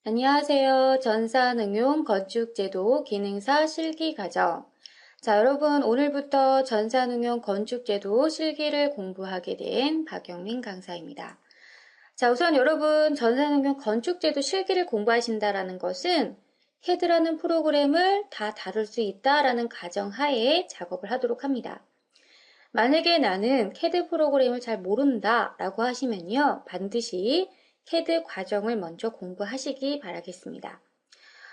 안녕하세요. 전산응용 건축제도 기능사 실기과정. 자, 여러분 오늘부터 전산응용 건축제도 실기를 공부하게 된 박영민 강사입니다. 자, 우선 여러분 전산응용 건축제도 실기를 공부하신다라는 것은 CAD라는 프로그램을 다 다룰 수 있다라는 가정하에 작업을 하도록 합니다. 만약에 나는 CAD 프로그램을 잘 모른다라고 하시면요. 반드시 CAD 과정을 먼저 공부하시기 바라겠습니다.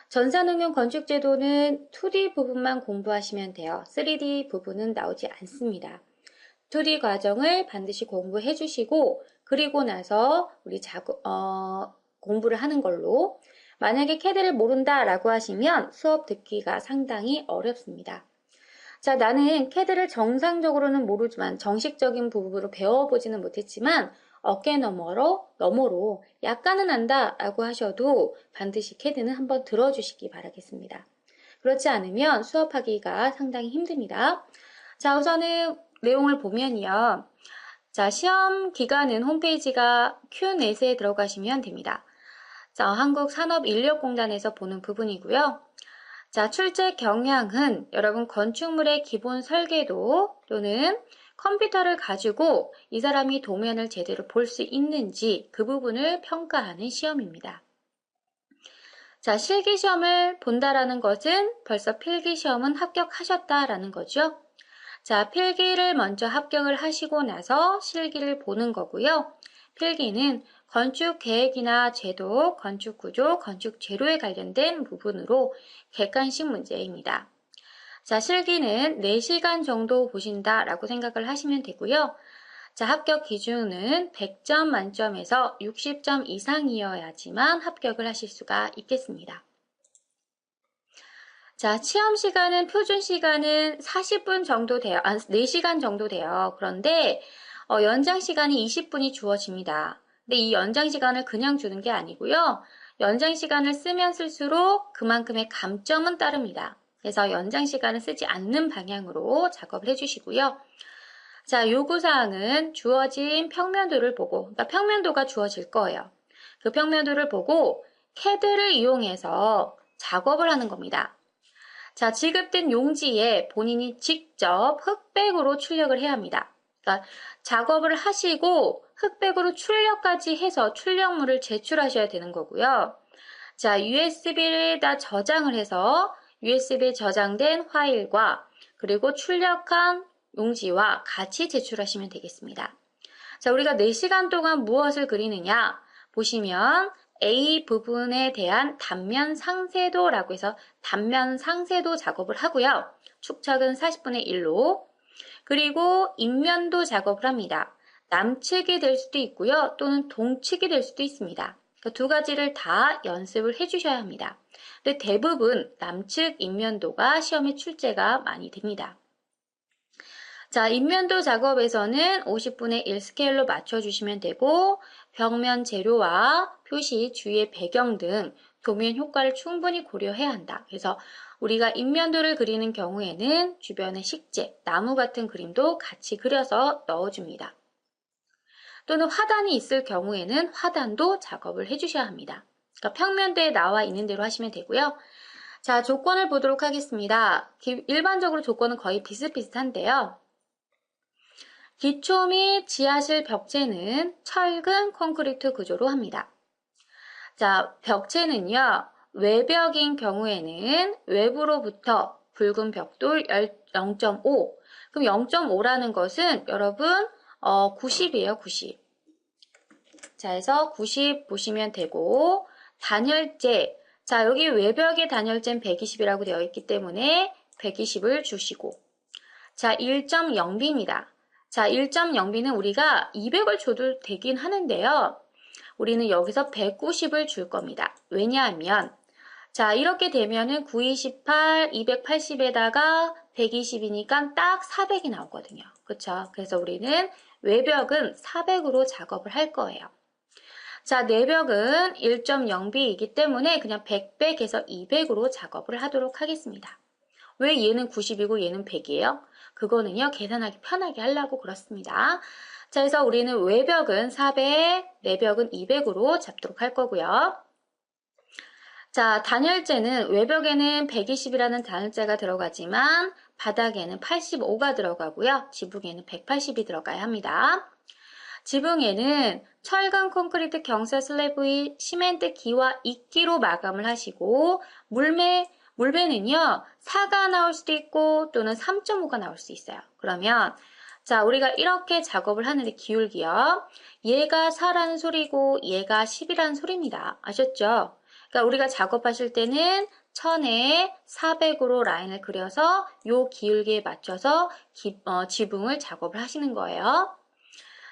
전산응용 건축제도는 2D 부분만 공부하시면 돼요. 3D 부분은 나오지 않습니다. 2D 과정을 반드시 공부해 주시고 그리고 나서 우리 공부를 하는 걸로 만약에 CAD를 모른다라고 하시면 수업 듣기가 상당히 어렵습니다. 자, 나는 CAD를 정상적으로는 모르지만 정식적인 부분으로 배워보지는 못했지만 어깨 너머로 약간은 안다 라고 하셔도 반드시 CAD는 한번 들어주시기 바라겠습니다. 그렇지 않으면 수업하기가 상당히 힘듭니다. 자, 우선은 내용을 보면요. 자, 시험 기간은 홈페이지가 Q&A에 들어가시면 됩니다. 자, 한국산업인력공단에서 보는 부분이고요. 자, 출제 경향은 여러분 건축물의 기본 설계도 또는 컴퓨터를 가지고 이 사람이 도면을 제대로 볼 수 있는지 그 부분을 평가하는 시험입니다. 자, 실기시험을 본다라는 것은 벌써 필기시험은 합격하셨다라는 거죠. 자, 필기를 먼저 합격을 하시고 나서 실기를 보는 거고요. 필기는 건축 계획이나 제도, 건축 구조, 건축 재료에 관련된 부분으로 객관식 문제입니다. 자, 실기는 4시간 정도 보신다라고 생각을 하시면 되고요. 자, 합격 기준은 100점 만점에서 60점 이상이어야지만 합격을 하실 수가 있겠습니다. 자, 시험 시간은 표준 시간은 40분 정도 돼요. 4시간 정도 돼요. 그런데 연장 시간이 20분이 주어집니다. 근데 이 연장 시간을 그냥 주는 게 아니고요. 연장 시간을 쓰면 쓸수록 그만큼의 감점은 따릅니다. 그래서 연장 시간을 쓰지 않는 방향으로 작업을 해주시고요. 자, 요구사항은 주어진 평면도를 보고, 그러니까 평면도가 주어질 거예요. 그 평면도를 보고 CAD를 이용해서 작업을 하는 겁니다. 자, 지급된 용지에 본인이 직접 흑백으로 출력을 해야 합니다. 그러니까 작업을 하시고 흑백으로 출력까지 해서 출력물을 제출하셔야 되는 거고요. 자, USB에다 저장을 해서 USB에 저장된 파일과 그리고 출력한 용지와 같이 제출하시면 되겠습니다. 자, 우리가 4시간 동안 무엇을 그리느냐 보시면 A 부분에 대한 단면 상세도라고 해서 단면 상세도 작업을 하고요. 축척은 40분의 1로 그리고 인면도 작업을 합니다. 남측이 될 수도 있고요. 또는 동측이 될 수도 있습니다. 그러니까 두 가지를 다 연습을 해주셔야 합니다. 근데 대부분 남측 인면도가 시험에 출제가 많이 됩니다. 자, 인면도 작업에서는 50분의 1 스케일로 맞춰주시면 되고 벽면 재료와 표시, 주위의 배경 등 도면 효과를 충분히 고려해야 한다. 그래서 우리가 인면도를 그리는 경우에는 주변의 식재, 나무 같은 그림도 같이 그려서 넣어줍니다. 또는 화단이 있을 경우에는 화단도 작업을 해주셔야 합니다. 그러니까 평면도에 나와 있는 대로 하시면 되고요. 자, 조건을 보도록 하겠습니다. 일반적으로 조건은 거의 비슷비슷한데요. 기초 및 지하실 벽체는 철근 콘크리트 구조로 합니다. 자, 벽체는요. 외벽인 경우에는 외부로부터 붉은 벽돌 0.5. 그럼 0.5라는 것은 여러분 90이에요. 90. 자, 해서 90 보시면 되고 단열재. 자, 여기 외벽의 단열재는 120이라고 되어 있기 때문에 120을 주시고 자, 1.0B입니다. 자, 1.0B는 우리가 200을 줘도 되긴 하는데요. 우리는 여기서 190을 줄 겁니다. 왜냐하면 자, 이렇게 되면은 928, 280에다가 120이니까 딱 400이 나오거든요. 그쵸? 그래서 우리는 외벽은 400으로 작업을 할 거예요. 자, 내벽은 1.0B이기 때문에 그냥 100 빼서 200으로 작업을 하도록 하겠습니다. 왜 얘는 90이고 얘는 100이에요? 그거는요, 계산하기 편하게 하려고 그렇습니다. 자, 그래서 우리는 외벽은 400, 내벽은 200으로 잡도록 할 거고요. 자, 단열재는 외벽에는 120이라는 단열재가 들어가지만 바닥에는 85가 들어가고요. 지붕에는 180이 들어가야 합니다. 지붕에는 철근 콘크리트 경사 슬래브의 시멘트 기와 이끼로 마감을 하시고 물배는요 4가 나올 수도 있고 또는 3.5가 나올 수 있어요. 그러면 자 우리가 이렇게 작업을 하는데 기울기요. 얘가 4라는 소리고 얘가 10이라는 소리입니다. 아셨죠? 그러니까 우리가 작업하실 때는 1000에 400으로 라인을 그려서 요 기울기에 맞춰서 지붕을 작업을 하시는 거예요.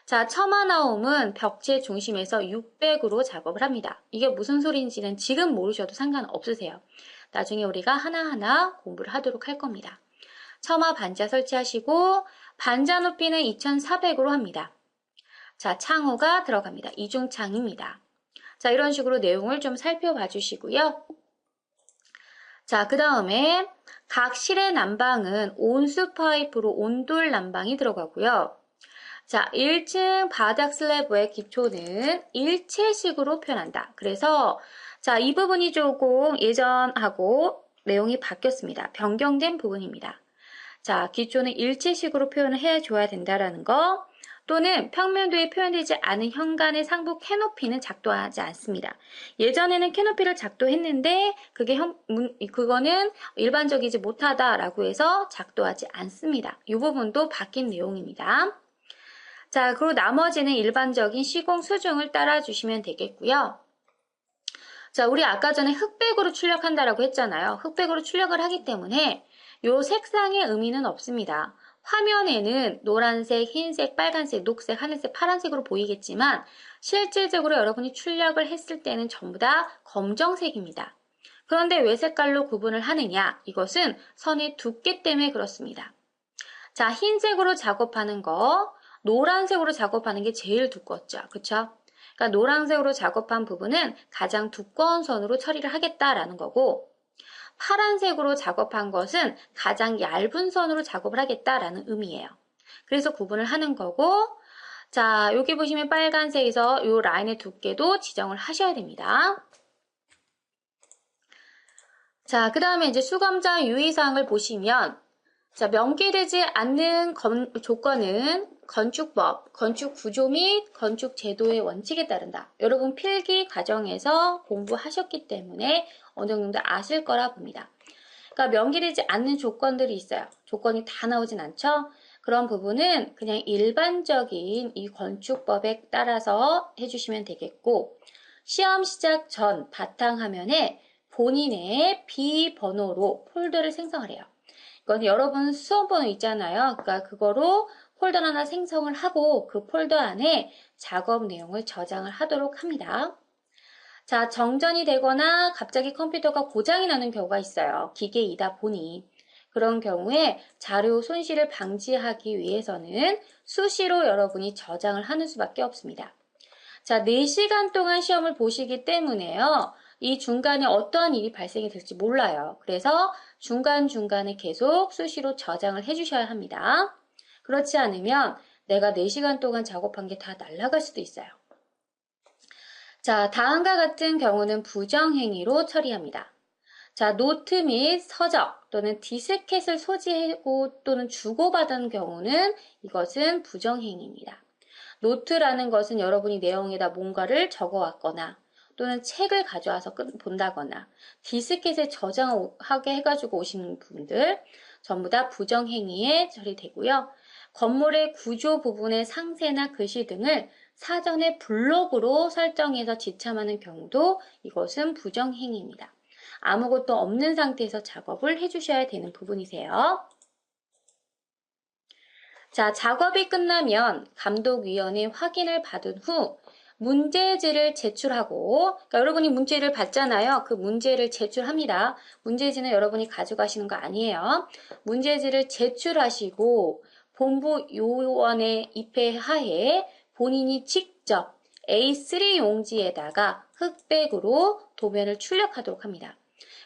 자, 처마나옴은 벽체 중심에서 600으로 작업을 합니다. 이게 무슨 소리인지는 지금 모르셔도 상관없으세요. 나중에 우리가 하나하나 공부를 하도록 할 겁니다. 처마 반자 설치하시고 반자 높이는 2400으로 합니다. 자, 창호가 들어갑니다. 이중창입니다. 자, 이런 식으로 내용을 좀 살펴봐 주시고요. 자, 그 다음에 각 실의 난방은 온수 파이프로 온돌 난방이 들어가고요. 자, 1층 바닥 슬래브의 기초는 일체식으로 표현한다. 그래서 자, 이 부분이 조금 예전하고 내용이 바뀌었습니다. 변경된 부분입니다. 자, 기초는 일체식으로 표현을 해줘야 된다라는 거. 또는 평면도에 표현되지 않은 현관의 상부 캐노피는 작동하지 않습니다. 예전에는 캐노피를 작동했는데 그거는 일반적이지 못하다라고 해서 작동하지 않습니다. 이 부분도 바뀐 내용입니다. 자, 그리고 나머지는 일반적인 시공 수중을 따라주시면 되겠고요. 자, 우리 아까 전에 흑백으로 출력한다라고 했잖아요. 흑백으로 출력을 하기 때문에 이 색상의 의미는 없습니다. 화면에는 노란색, 흰색, 빨간색, 녹색, 하늘색, 파란색으로 보이겠지만 실질적으로 여러분이 출력을 했을 때는 전부 다 검정색입니다. 그런데 왜 색깔로 구분을 하느냐? 이것은 선의 두께 때문에 그렇습니다. 자, 흰색으로 작업하는 거, 노란색으로 작업하는 게 제일 두껍죠. 그쵸? 그러니까 노란색으로 작업한 부분은 가장 두꺼운 선으로 처리를 하겠다라는 거고 파란색으로 작업한 것은 가장 얇은 선으로 작업을 하겠다라는 의미예요. 그래서 구분을 하는 거고 자, 여기 보시면 빨간색에서 이 라인의 두께도 지정을 하셔야 됩니다. 자, 그 다음에 이제 수검자 유의사항을 보시면 자, 명기되지 않는 조건은 건축법, 건축구조 및 건축제도의 원칙에 따른다. 여러분 필기 과정에서 공부하셨기 때문에 어느 정도 아실 거라 봅니다. 그러니까 명기되지 않는 조건들이 있어요. 조건이 다 나오진 않죠? 그런 부분은 그냥 일반적인 이 건축법에 따라서 해주시면 되겠고 시험 시작 전 바탕화면에 본인의 비번호로 폴더를 생성하래요. 이건 여러분 수험번호 있잖아요. 그러니까 그거로 폴더 하나 생성을 하고 그 폴더 안에 작업 내용을 저장을 하도록 합니다. 자, 정전이 되거나 갑자기 컴퓨터가 고장이 나는 경우가 있어요. 기계이다 보니. 그런 경우에 자료 손실을 방지하기 위해서는 수시로 여러분이 저장을 하는 수밖에 없습니다. 자, 4시간 동안 시험을 보시기 때문에요. 이 중간에 어떠한 일이 발생이 될지 몰라요. 그래서 중간중간에 계속 수시로 저장을 해주셔야 합니다. 그렇지 않으면 내가 4시간 동안 작업한 게 다 날아갈 수도 있어요. 자, 다음과 같은 경우는 부정행위로 처리합니다. 자, 노트 및 서적 또는 디스켓을 소지하고 또는 주고받은 경우는 이것은 부정행위입니다. 노트라는 것은 여러분이 내용에다 뭔가를 적어왔거나 또는 책을 가져와서 본다거나 디스켓에 저장하게 해가지고 오시는 분들 전부 다 부정행위에 처리되고요. 건물의 구조 부분의 상세나 글씨 등을 사전에 블록으로 설정해서 지참하는 경우도 이것은 부정행위입니다. 아무것도 없는 상태에서 작업을 해주셔야 되는 부분이세요. 자, 작업이 끝나면 감독위원회 확인을 받은 후 문제지를 제출하고 그러니까 여러분이 문제를 받잖아요. 그 문제를 제출합니다. 문제지는 여러분이 가져가시는 거 아니에요. 문제지를 제출하시고 본부 요원의 입회하에 본인이 직접 A3 용지에다가 흑백으로 도면을 출력하도록 합니다.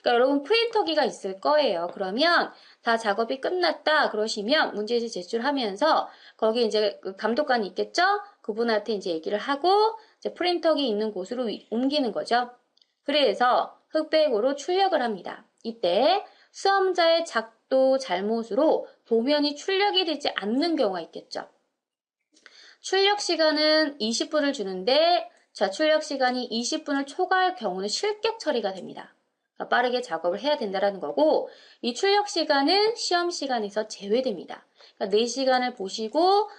그러니까 여러분 프린터기가 있을 거예요. 그러면 다 작업이 끝났다 그러시면 문제지 제출하면서 거기 이제 감독관이 있겠죠? 그분한테 이제 얘기를 하고 이제 프린터기 있는 곳으로 옮기는 거죠. 그래서 흑백으로 출력을 합니다. 이때 수험자의 작도 잘못으로 도면이 출력이 되지 않는 경우가 있겠죠. 출력 시간은 20분을 주는데 출력 시간이 20분을 초과할 경우는 실격 처리가 됩니다. 그러니까 빠르게 작업을 해야 된다는 거고 이 출력 시간은 시험 시간에서 제외됩니다. 그러니까 4시간을 보시고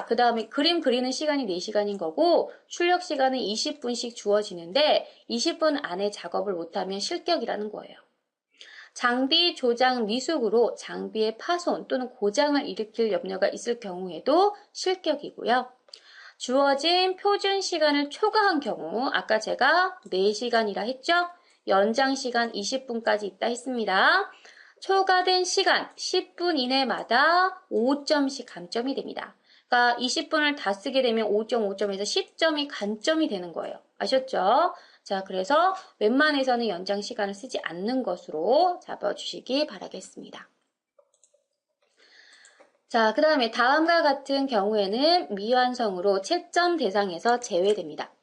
그 다음에 그림 그리는 시간이 4시간인 거고 출력 시간은 20분씩 주어지는데 20분 안에 작업을 못하면 실격이라는 거예요. 장비 조작 미숙으로 장비의 파손 또는 고장을 일으킬 염려가 있을 경우에도 실격이고요. 주어진 표준 시간을 초과한 경우 아까 제가 4시간이라 했죠? 연장 시간 20분까지 있다 했습니다. 초과된 시간 10분 이내마다 5점씩 감점이 됩니다. 그러니까 20분을 다 쓰게 되면 5.5점에서 10점이 감점이 되는 거예요. 아셨죠? 자, 그래서 웬만해서는 연장 시간을 쓰지 않는 것으로 잡아주시기 바라겠습니다. 자, 그 다음에 다음과 같은 경우에는 미완성으로 채점 대상에서 제외됩니다.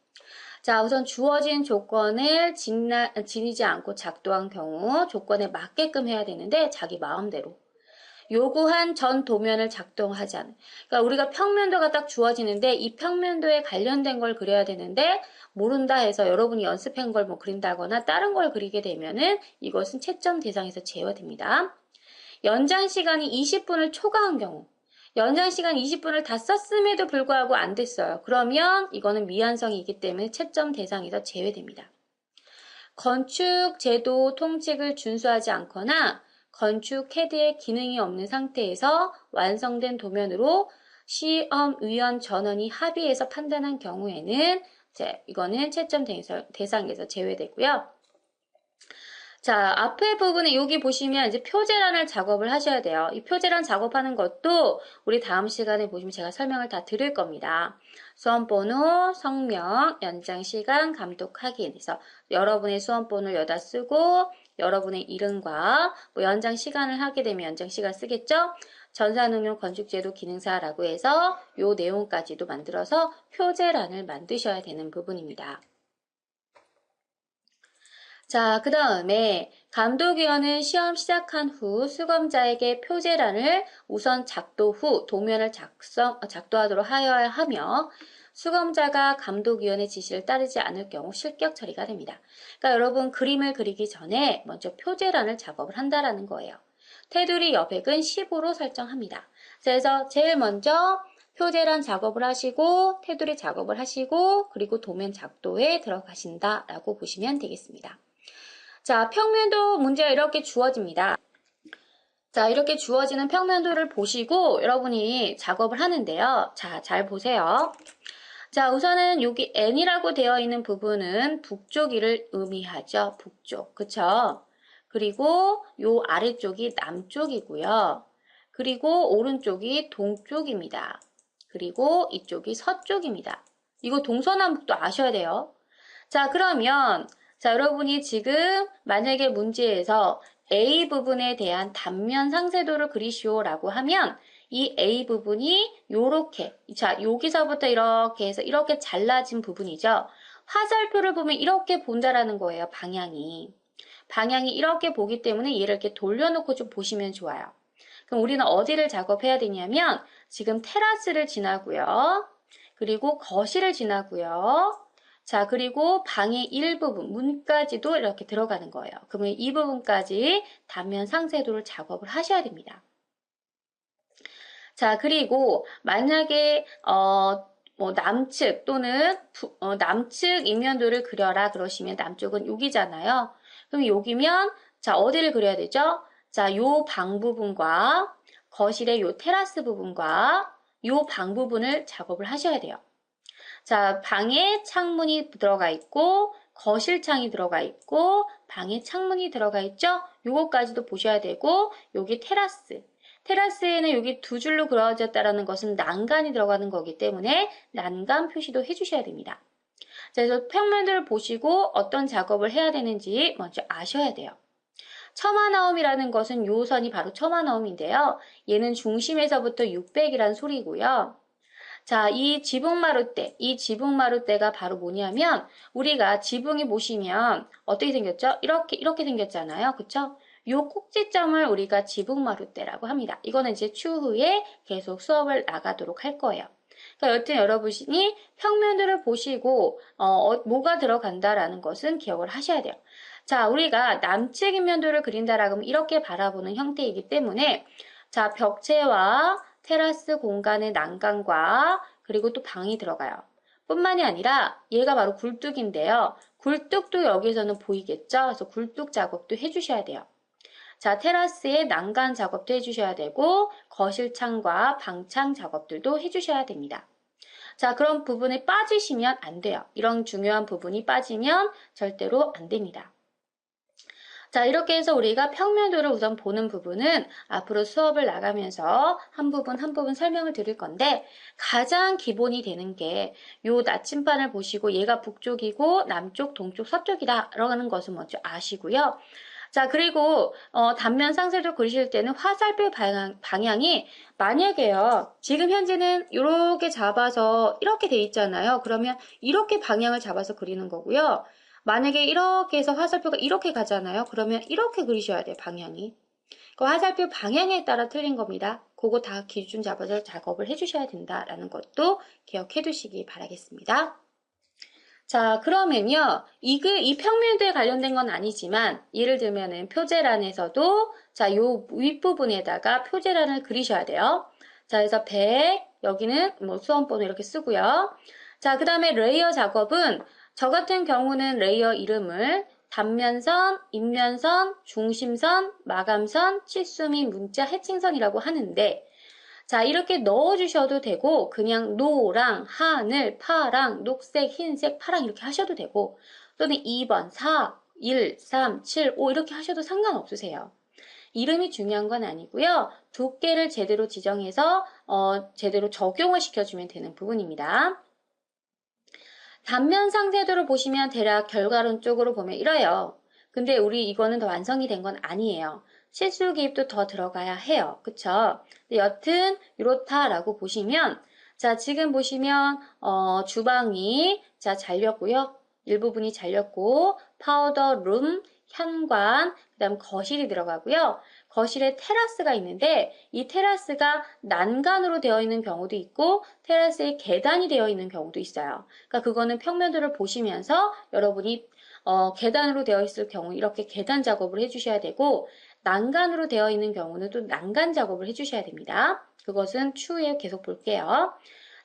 자, 우선 주어진 조건을 지니지 않고 작도한 경우 조건에 맞게끔 해야 되는데 자기 마음대로. 요구한 전 도면을 작동하지 않은. 그러니까 우리가 평면도가 딱 주어지는데 이 평면도에 관련된 걸 그려야 되는데 모른다 해서 여러분이 연습한 걸 뭐 그린다거나 다른 걸 그리게 되면은 이것은 채점 대상에서 제외됩니다. 연장 시간이 20분을 초과한 경우. 연장 시간 20분을 다 썼음에도 불구하고 안 됐어요. 그러면 이거는 미완성이기 때문에 채점 대상에서 제외됩니다. 건축 제도 통칙을 준수하지 않거나 건축 캐드에 기능이 없는 상태에서 완성된 도면으로 시험위원 전원이 합의해서 판단한 경우에는 이거는 채점 대상에서 제외되고요. 자, 앞에 부분에 여기 보시면 이제 표제란을 작업을 하셔야 돼요. 이 표제란 작업하는 것도 우리 다음 시간에 보시면 제가 설명을 다 드릴 겁니다. 수험번호, 성명, 연장시간, 감독 확인해서 여러분의 수험번호를 여기다 쓰고 여러분의 이름과 연장 시간을 하게 되면 연장 시간 쓰겠죠? 전산응용 건축제도 기능사라고 해서 요 내용까지도 만들어서 표제란을 만드셔야 되는 부분입니다. 자, 그 다음에 감독위원은 시험 시작한 후 수검자에게 표제란을 우선 작도 후 도면을 작도하도록 하여야 하며 수검자가 감독위원의 지시를 따르지 않을 경우 실격 처리가 됩니다. 그러니까 여러분 그림을 그리기 전에 먼저 표제란을 작업을 한다라는 거예요. 테두리 여백은 10으로 설정합니다. 그래서 제일 먼저 표제란 작업을 하시고 테두리 작업을 하시고 그리고 도면 작도에 들어가신다라고 보시면 되겠습니다. 자, 평면도 문제가 이렇게 주어집니다. 자, 이렇게 주어지는 평면도를 보시고 여러분이 작업을 하는데요. 자, 잘 보세요. 자, 우선은 여기 N이라고 되어 있는 부분은 북쪽이를 의미하죠. 북쪽. 그쵸? 그리고 요 아래쪽이 남쪽이고요. 그리고 오른쪽이 동쪽입니다. 그리고 이쪽이 서쪽입니다. 이거 동서남북도 아셔야 돼요. 자, 그러면 여러분이 지금 만약에 문제에서 A 부분에 대한 단면 상세도를 그리시오라고 하면 이 A 부분이 요렇게, 자, 여기서부터 이렇게 해서 이렇게 잘라진 부분이죠. 화살표를 보면 이렇게 본다라는 거예요, 방향이. 방향이 이렇게 보기 때문에 얘를 이렇게 돌려놓고 좀 보시면 좋아요. 그럼 우리는 어디를 작업해야 되냐면 지금 테라스를 지나고요. 그리고 거실을 지나고요. 자, 그리고 방의 일부분, 문까지도 이렇게 들어가는 거예요. 그러면 이 부분까지 단면 상세도를 작업을 하셔야 됩니다. 자, 그리고 만약에 남측 또는 남측 인면도를 그려라 그러시면 남쪽은 여기잖아요. 그럼 여기면 자, 어디를 그려야 되죠? 자, 요 방 부분과 거실의 요 테라스 부분과 요 방 부분을 작업을 하셔야 돼요. 자, 방에 창문이 들어가 있고 거실 창이 들어가 있고 방에 창문이 들어가 있죠? 요거까지도 보셔야 되고 여기 테라스에는 여기 두 줄로 그려졌다라는 것은 난간이 들어가는 거기 때문에 난간 표시도 해주셔야 됩니다. 자, 그래서 평면도를 보시고 어떤 작업을 해야 되는지 먼저 아셔야 돼요. 첨화나옴이라는 것은 요 선이 바로 첨화나옴인데요. 얘는 중심에서부터 600이란 소리고요. 자, 이 지붕마루대가 바로 뭐냐면 우리가 지붕이 보시면 어떻게 생겼죠? 이렇게 생겼잖아요. 그쵸? 요 꼭지점을 우리가 지붕마루대라고 합니다. 이거는 이제 추후에 계속 수업을 나가도록 할 거예요. 그러니까 여튼 여러분이 평면도를 보시고 뭐가 들어간다라는 것은 기억을 하셔야 돼요. 자, 우리가 남측 인면도를 그린다라고 하면 이렇게 바라보는 형태이기 때문에 자, 벽체와 테라스 공간의 난간과 그리고 또 방이 들어가요. 뿐만이 아니라 얘가 바로 굴뚝인데요. 굴뚝도 여기서는 보이겠죠? 그래서 굴뚝 작업도 해주셔야 돼요. 자, 테라스의 난간 작업도 해주셔야 되고 거실창과 방창 작업들도 해주셔야 됩니다. 자, 그런 부분에 빠지시면 안 돼요. 이런 중요한 부분이 빠지면 절대로 안 됩니다. 자, 이렇게 해서 우리가 평면도를 우선 보는 부분은 앞으로 수업을 나가면서 한 부분 한 부분 설명을 드릴 건데 가장 기본이 되는 게 요 나침반을 보시고 얘가 북쪽이고 남쪽, 동쪽, 서쪽이다라는 것을 먼저 아시고요. 자, 그리고 단면 상세도 그리실 때는 화살표 방향이 만약에요. 지금 현재는 이렇게 잡아서 이렇게 돼 있잖아요. 그러면 이렇게 방향을 잡아서 그리는 거고요. 만약에 이렇게 해서 화살표가 이렇게 가잖아요. 그러면 이렇게 그리셔야 돼요, 방향이. 그 화살표 방향에 따라 틀린 겁니다. 그거 다 기준 잡아서 작업을 해주셔야 된다라는 것도 기억해 두시기 바라겠습니다. 자, 그러면요. 이 평면도에 관련된 건 아니지만, 예를 들면은 표제란에서도, 자, 요 윗부분에다가 표제란을 그리셔야 돼요. 자, 그래서 100, 여기는 뭐 수험번호 이렇게 쓰고요. 자, 그 다음에 레이어 작업은, 저 같은 경우는 레이어 이름을 단면선, 인면선, 중심선, 마감선, 치수 및 문자 해칭선이라고 하는데, 자, 이렇게 넣어주셔도 되고, 그냥 노랑, 하늘, 파랑, 녹색, 흰색, 파랑 이렇게 하셔도 되고, 또는 2번, 4, 1, 3, 7, 5 이렇게 하셔도 상관없으세요. 이름이 중요한 건 아니고요. 두께를 제대로 지정해서 제대로 적용을 시켜주면 되는 부분입니다. 단면 상세도를 보시면 대략 결과론 쪽으로 보면 이래요. 근데 우리 이거는 더 완성이 된 건 아니에요. 실수 기입도 더 들어가야 해요. 그쵸? 근데 여튼 이렇다라고 보시면 자, 지금 보시면 주방이 자, 잘렸고요. 일부분이 잘렸고 파우더 룸, 현관, 그다음 거실이 들어가고요. 거실에 테라스가 있는데 이 테라스가 난간으로 되어 있는 경우도 있고 테라스에 계단이 되어 있는 경우도 있어요. 그러니까 그거는 평면도를 보시면서 여러분이 계단으로 되어 있을 경우 이렇게 계단 작업을 해주셔야 되고 난간으로 되어 있는 경우는 또 난간 작업을 해주셔야 됩니다. 그것은 추후에 계속 볼게요.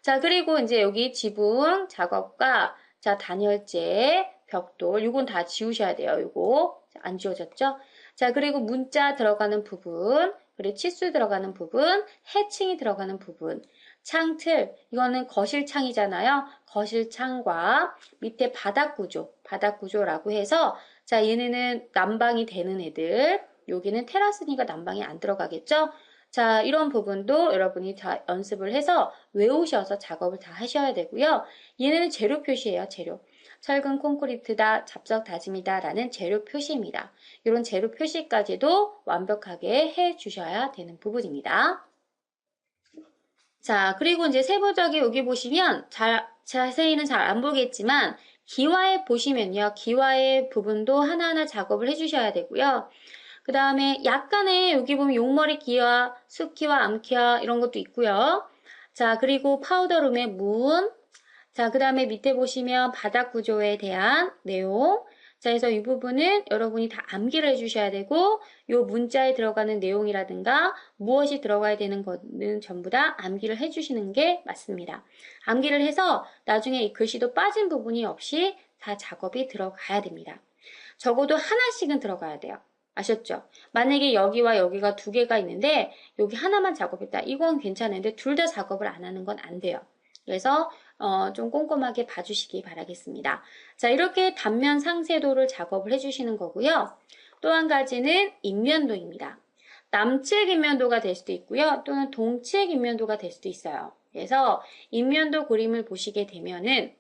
자, 그리고 이제 여기 지붕 작업과 자, 단열재, 벽돌, 이건 다 지우셔야 돼요. 이거 안 지워졌죠? 자, 그리고 문자 들어가는 부분, 그리고 치수 들어가는 부분, 해칭이 들어가는 부분, 창틀, 이거는 거실창이잖아요. 거실창과 밑에 바닥구조라고 해서 자, 얘네는 난방이 되는 애들, 여기는 테라스니까 난방이 안 들어가겠죠? 자, 이런 부분도 여러분이 다 연습을 해서 외우셔서 작업을 다 하셔야 되고요. 얘네는 재료 표시예요, 재료. 철근 콘크리트다, 잡석 다짐이다 라는 재료 표시입니다. 이런 재료 표시까지도 완벽하게 해 주셔야 되는 부분입니다. 자, 그리고 이제 세부적인 여기 보시면 자세히는 잘 안 보겠지만 기와에 보시면요. 기와의 부분도 하나하나 작업을 해 주셔야 되고요. 그 다음에 약간의 여기 보면 용머리 기와, 숲기와 암기와 이런 것도 있고요. 자, 그리고 파우더룸의 문. 자, 그 다음에 밑에 보시면 바닥 구조에 대한 내용. 자, 그래서 이 부분은 여러분이 다 암기를 해주셔야 되고, 요 문자에 들어가는 내용이라든가 무엇이 들어가야 되는 거는 전부 다 암기를 해주시는 게 맞습니다. 암기를 해서 나중에 이 글씨도 빠진 부분이 없이 다 작업이 들어가야 됩니다. 적어도 하나씩은 들어가야 돼요. 아셨죠? 만약에 여기와 여기가 두 개가 있는데 여기 하나만 작업했다. 이건 괜찮은데 둘 다 작업을 안 하는 건 안 돼요. 그래서 좀 꼼꼼하게 봐주시기 바라겠습니다. 자, 이렇게 단면 상세도를 작업을 해주시는 거고요. 또 한 가지는 인면도입니다. 남측 인면도가 될 수도 있고요. 또는 동측 인면도가 될 수도 있어요. 그래서 인면도 그림을 보시게 되면은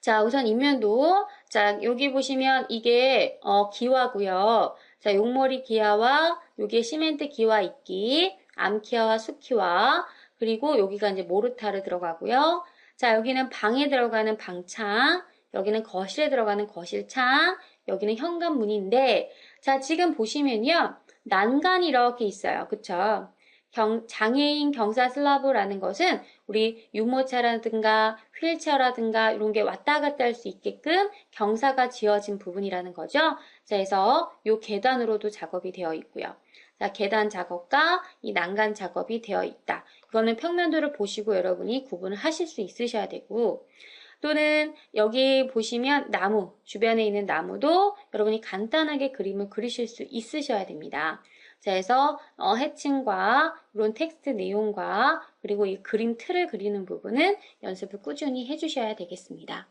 자, 우선 인면도. 자, 여기 보시면 이게 기와고요. 자, 용머리 기와와 여기에 시멘트 기와 있기, 암기와와 숲기와, 그리고 여기가 이제 모르타르 들어가고요. 자, 여기는 방에 들어가는 방창, 여기는 거실에 들어가는 거실창, 여기는 현관문인데, 자, 지금 보시면요. 난간이 이렇게 있어요. 그쵸? 장애인 경사 슬라브라는 것은 우리 유모차라든가 휠체어라든가 이런 게 왔다 갔다 할 수 있게끔 경사가 지어진 부분이라는 거죠. 자, 그래서 이 계단으로도 작업이 되어 있고요. 자, 계단 작업과 이 난간 작업이 되어 있다. 이거는 평면도를 보시고 여러분이 구분을 하실 수 있으셔야 되고, 또는 여기 보시면 나무, 주변에 있는 나무도 여러분이 간단하게 그림을 그리실 수 있으셔야 됩니다. 자, 그래서 해칭과 이런 텍스트 내용과 그리고 이 그림 틀을 그리는 부분은 연습을 꾸준히 해주셔야 되겠습니다.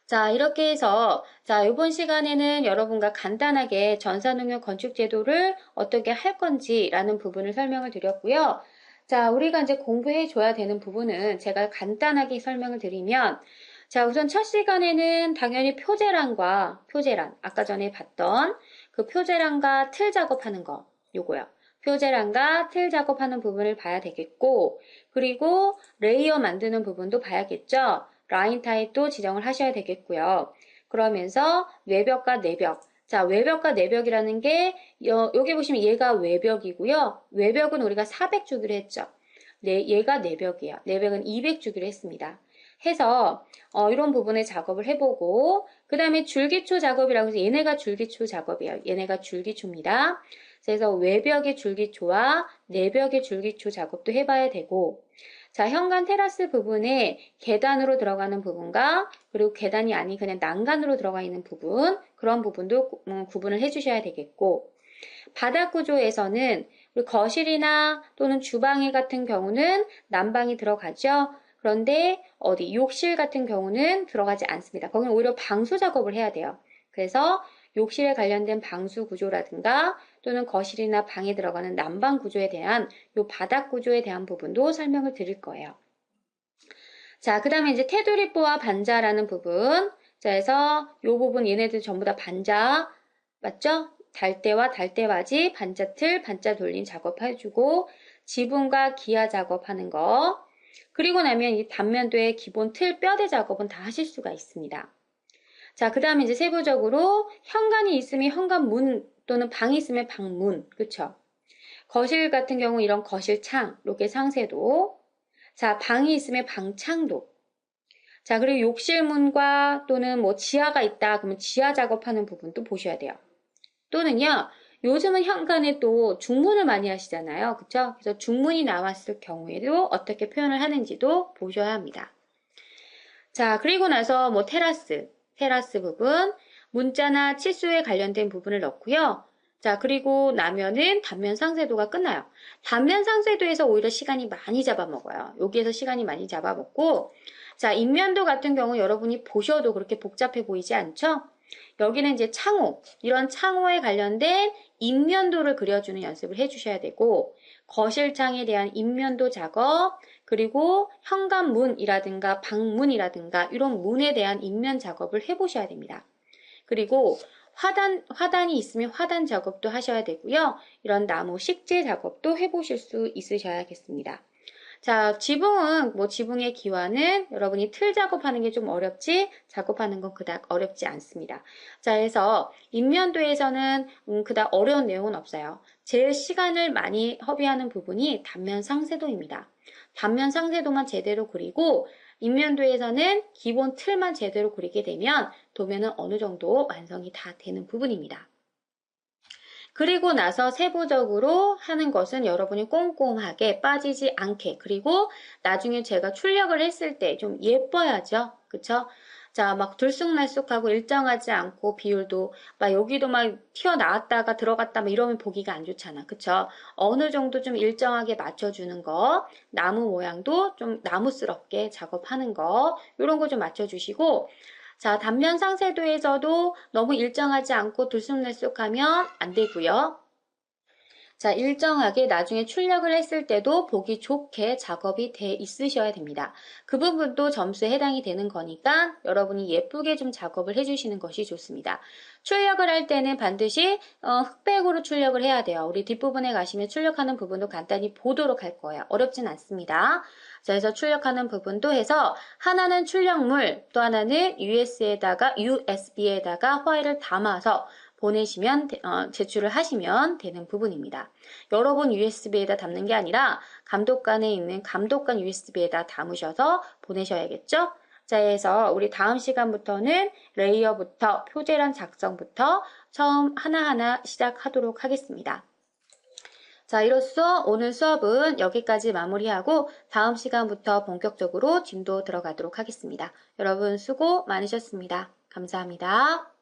자, 이렇게 해서 자, 이번 시간에는 여러분과 간단하게 전산응용 건축제도를 어떻게 할 건지라는 부분을 설명을 드렸고요. 자, 우리가 이제 공부해 줘야 되는 부분은 제가 간단하게 설명을 드리면, 자, 우선 첫 시간에는 당연히 표제란과 표제란, 아까 전에 봤던 그 표제란과 틀 작업하는 거, 요거요. 표제란과 틀 작업하는 부분을 봐야 되겠고, 그리고 레이어 만드는 부분도 봐야겠죠. 라인 타입도 지정을 하셔야 되겠고요. 그러면서 외벽과 내벽. 자, 외벽과 내벽이라는 게 여기 보시면 얘가 외벽이고요. 외벽은 우리가 400 주기로 했죠. 네, 얘가 내벽이에요. 내벽은 200 주기로 했습니다. 해서 이런 부분에 작업을 해보고 그 다음에 줄기초 작업이라고 해서 얘네가 줄기초 작업이에요. 얘네가 줄기초입니다. 그래서 외벽의 줄기초와 내벽의 줄기초 작업도 해봐야 되고 자, 현관 테라스 부분에 계단으로 들어가는 부분과 그리고 계단이 아닌 그냥 난간으로 들어가 있는 부분 그런 부분도 구분을 해주셔야 되겠고 바닥 구조에서는 우리 거실이나 또는 주방에 같은 경우는 난방이 들어가죠. 그런데 어디 욕실 같은 경우는 들어가지 않습니다. 거기는 오히려 방수 작업을 해야 돼요. 그래서 욕실에 관련된 방수 구조라든가 또는 거실이나 방에 들어가는 난방 구조에 대한 요 바닥 구조에 대한 부분도 설명을 드릴 거예요. 자, 그 다음에 이제 테두리보와 반자라는 부분. 자, 그래서 요 부분 얘네들 전부 다 반자 맞죠? 달대와 달대바지, 반자틀, 반자 돌림 작업해주고 지붕과 기아 작업하는 거 그리고 나면 이 단면도의 기본 틀 뼈대 작업은 다 하실 수가 있습니다. 자, 그 다음에 이제 세부적으로 현관이 있으면 현관문 또는 방이 있으면 방문, 그쵸? 거실 같은 경우 이런 거실 창, 이렇게 상세도. 자, 방이 있으면 방창도. 자, 그리고 욕실문과 또는 뭐 지하가 있다, 그러면 지하 작업하는 부분도 보셔야 돼요. 또는요, 요즘은 현관에 또 중문을 많이 하시잖아요. 그쵸? 그래서 중문이 나왔을 경우에도 어떻게 표현을 하는지도 보셔야 합니다. 자, 그리고 나서 뭐 테라스 부분, 문자나 치수에 관련된 부분을 넣고요. 자, 그리고 나면은 단면 상세도가 끝나요. 단면 상세도에서 오히려 시간이 많이 잡아먹어요. 여기에서 시간이 많이 잡아먹고, 자, 인면도 같은 경우 여러분이 보셔도 그렇게 복잡해 보이지 않죠? 여기는 이제 창호, 이런 창호에 관련된 인면도를 그려주는 연습을 해주셔야 되고, 거실창에 대한 인면도 작업, 그리고 현관문이라든가 방문이라든가 이런 문에 대한 인면 작업을 해보셔야 됩니다. 그리고 화단이 있으면 화단 작업도 하셔야 되고요. 이런 나무 식재 작업도 해보실 수 있으셔야겠습니다. 자, 지붕은 지붕의 기와는 여러분이 틀 작업하는 게 좀 어렵지 작업하는 건 그닥 어렵지 않습니다. 자, 그래서 인면도에서는 그닥 어려운 내용은 없어요. 제일 시간을 많이 허비하는 부분이 단면 상세도입니다. 단면 상세도만 제대로 그리고 인면도에서는 기본 틀만 제대로 그리게 되면 도면은 어느 정도 완성이 다 되는 부분입니다. 그리고 나서 세부적으로 하는 것은 여러분이 꼼꼼하게 빠지지 않게 그리고 나중에 제가 출력을 했을 때 좀 예뻐야죠. 그쵸? 자, 막 들쑥날쑥하고 일정하지 않고 비율도 막 여기도 막 튀어나왔다가 들어갔다 막 이러면 보기가 안 좋잖아. 그쵸? 어느 정도 좀 일정하게 맞춰주는 거 나무 모양도 좀 나무스럽게 작업하는 거 이런 거 좀 맞춰주시고 자, 단면 상세도에서도 너무 일정하지 않고 들쑥날쑥하면 안 되고요. 자, 일정하게 나중에 출력을 했을 때도 보기 좋게 작업이 돼 있으셔야 됩니다. 그 부분도 점수에 해당이 되는 거니까 여러분이 예쁘게 좀 작업을 해주시는 것이 좋습니다. 출력을 할 때는 반드시 흑백으로 출력을 해야 돼요. 우리 뒷부분에 가시면 출력하는 부분도 간단히 보도록 할 거예요. 어렵진 않습니다. 자, 그래서 출력하는 부분도 해서 하나는 출력물, 또 하나는 USB에다가 파일을 담아서 보내시면 제출을 하시면 되는 부분입니다. 여러 번 USB에다 담는 게 아니라 감독관에 있는 감독관 USB에다 담으셔서 보내셔야겠죠? 자, 해서 우리 다음 시간부터는 레이어부터 표제란 작성부터 처음 하나하나 시작하도록 하겠습니다. 자, 이로써 오늘 수업은 여기까지 마무리하고 다음 시간부터 본격적으로 진도 들어가도록 하겠습니다. 여러분 수고 많으셨습니다. 감사합니다.